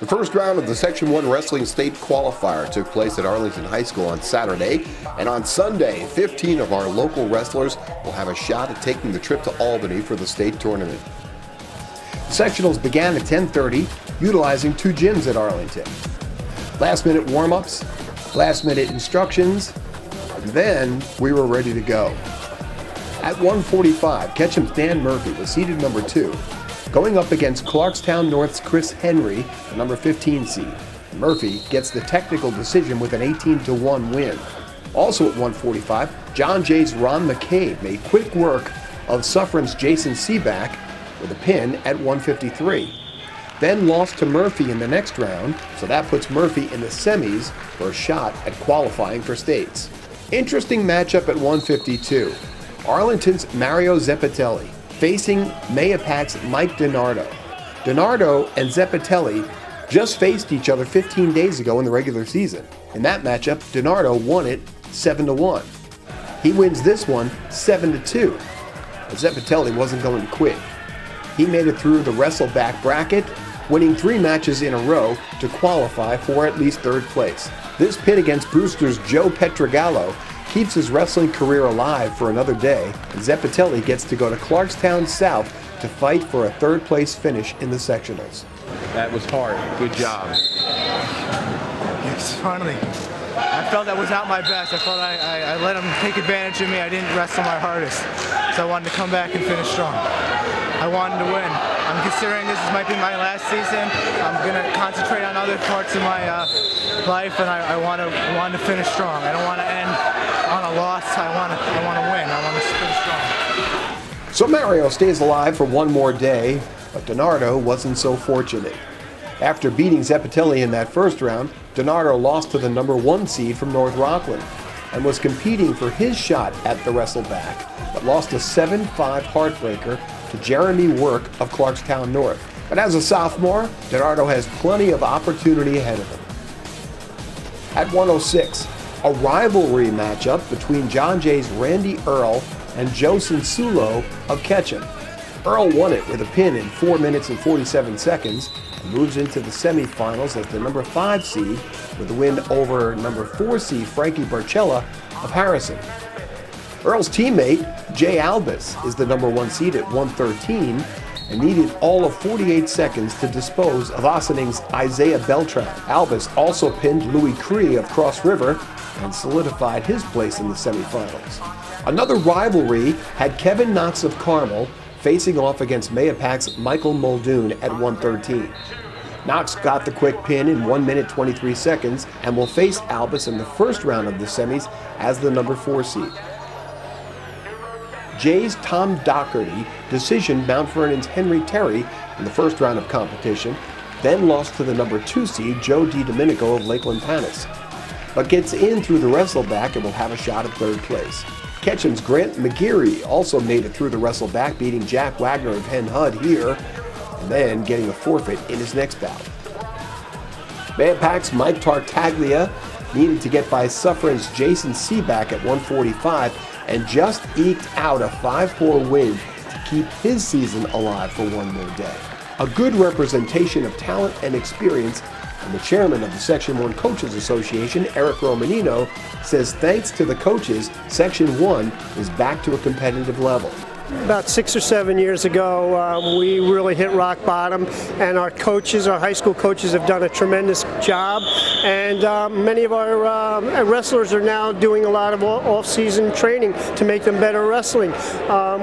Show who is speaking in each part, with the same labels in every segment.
Speaker 1: The first round of the Section 1 Wrestling State Qualifier took place at Arlington High School on Saturday, and on Sunday, 15 of our local wrestlers will have a shot at taking the trip to Albany for the state tournament. Sectionals began at 10:30, utilizing two gyms at Arlington. Last-minute warm-ups, last-minute instructions, and then we were ready to go. At 1:45, Ketchum's Dan Murphy was seeded number 2, going up against Clarkstown North's Chris Henry, the number 15 seed. Murphy gets the technical decision with an 18-1 win. Also at 1:45, John Jay's Ron McCabe made quick work of Suffern's Jason Seaback with a pin at 1:53. Then lost to Murphy in the next round, so that puts Murphy in the semis for a shot at qualifying for states. Interesting matchup at 1:52. Arlington's Mario Zeppatelli facing Mayapac's Mike DiNardo. DiNardo and Zeppatelli just faced each other 15 days ago in the regular season. In that matchup, DiNardo won it 7-1. He wins this one 7-2. But Zeppatelli wasn't going to quit. He made it through the wrestleback bracket, winning 3 matches in a row to qualify for at least 3rd place. This pin against Brewster's Joe Petrogallo keeps his wrestling career alive for another day, and Zeppatelli gets to go to Clarkstown South to fight for a 3rd place finish in the sectionals.
Speaker 2: That was hard. Good job.
Speaker 3: Yes, finally. I felt that was not my best. I felt I let him take advantage of me. I didn't wrestle my hardest. So I wanted to come back and finish strong. I wanted to win. I'm considering this might be my last season. I'm going to concentrate on other parts of my life, and I want to finish strong. I don't want to end on a loss. I want to win. I want to finish strong.
Speaker 1: So Mario stays alive for one more day, but DiNardo wasn't so fortunate. After beating Zeppatelli in that first round, DiNardo lost to the number 1 seed from North Rockland and was competing for his shot at the wrestleback, but lost a 7-5 heartbreaker to Jeremy Work of Clarkstown North. But as a sophomore, DiNardo has plenty of opportunity ahead of him. At 1:06, a rivalry matchup between John Jay's Randy Earl and Joe Cinsulo of Ketchum. Earl won it with a pin in 4 minutes and 47 seconds and moves into the semifinals as the number 5 seed with a win over number 4 seed Frankie Barcella of Harrison. Earl's teammate, Jay Albis, is the number 1 seed at 1:13 and needed all of 48 seconds to dispose of Ossinings's Isaiah Beltran. Albis also pinned Louis Cree of Cross River and solidified his place in the semifinals. Another rivalry had Kevin Knox of Carmel facing off against Mayapac's Michael Muldoon at 1:13. Knox got the quick pin in 1 minute 23 seconds and will face Albis in the first round of the semis as the number 4 seed. Jay's Tom Doherty decisioned Mount Vernon's Henry Terry in the first round of competition, then lost to the number 2 seed Joe DiDomenico of Lakeland Panis, but gets in through the wrestleback and will have a shot at 3rd place. Ketchum's Grant McGeary also made it through the wrestleback, beating Jack Wagner of Hen Hud here, and then getting a forfeit in his next bout. Mayapac's Mike Tartaglia needed to get by Suffern's Jason Seaback at 1:45 and just eked out a 5-4 win to keep his season alive for one more day. A good representation of talent and experience, and the chairman of the Section 1 Coaches Association, Eric Romanino, says thanks to the coaches, Section 1 is back to a competitive level.
Speaker 4: About 6 or 7 years ago, we really hit rock bottom, and our coaches, our high school coaches, have done a tremendous job, and many of our wrestlers are now doing a lot of off-season training to make them better wrestling.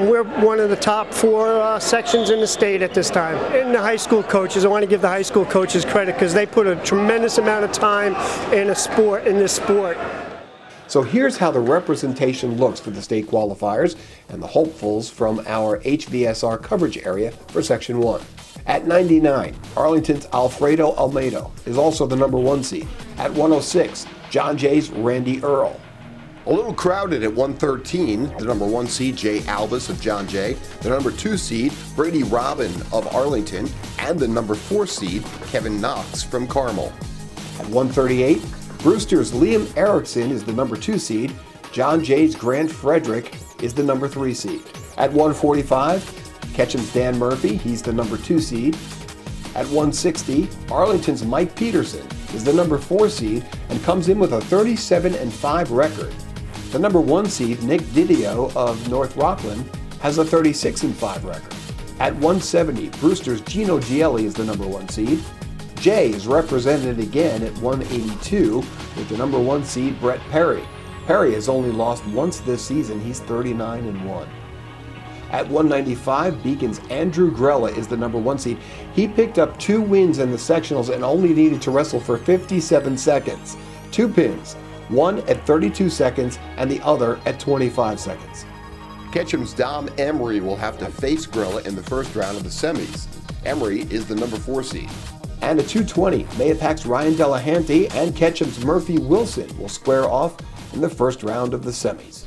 Speaker 4: We're one of the top 4 sections in the state at this time. And the high school coaches, I want to give the high school coaches credit because they put a tremendous amount of time in this sport.
Speaker 1: So here's how the representation looks for the state qualifiers and the hopefuls from our HVSR coverage area for Section 1. At 99, Arlington's Alfredo Olmedo is also the number 1 seed. At 106, John Jay's Randy Earl. A little crowded at 113, the number 1 seed Jay Albis of John Jay, the number 2 seed Brady Robin of Arlington, and the number 4 seed Kevin Knox from Carmel. At 138, Brewster's Liam Erickson is the number 2 seed. John Jay's Grant Frederick is the number 3 seed. At 145, Ketchum's Dan Murphy, he's the number 2 seed. At 160, Arlington's Mike Peterson is the number 4 seed and comes in with a 37-5 record. The number 1 seed, Nick Didio of North Rockland, has a 36-5 record. At 170, Brewster's Gino Gioielli is the number 1 seed. Jay is represented again at 182 with the number 1 seed, Brett Perry. Perry has only lost once this season. He's 39-1. At 195, Beacon's Andrew Grella is the number 1 seed. He picked up 2 wins in the sectionals and only needed to wrestle for 57 seconds. 2 pins, one at 32 seconds and the other at 25 seconds. Ketchum's Dom Emory will have to face Grella in the first round of the semis. Emory is the number 4 seed. And at 220, Mayapac's Ryan Delahanty and Ketchum's Murphy Wilson will square off in the first round of the semis.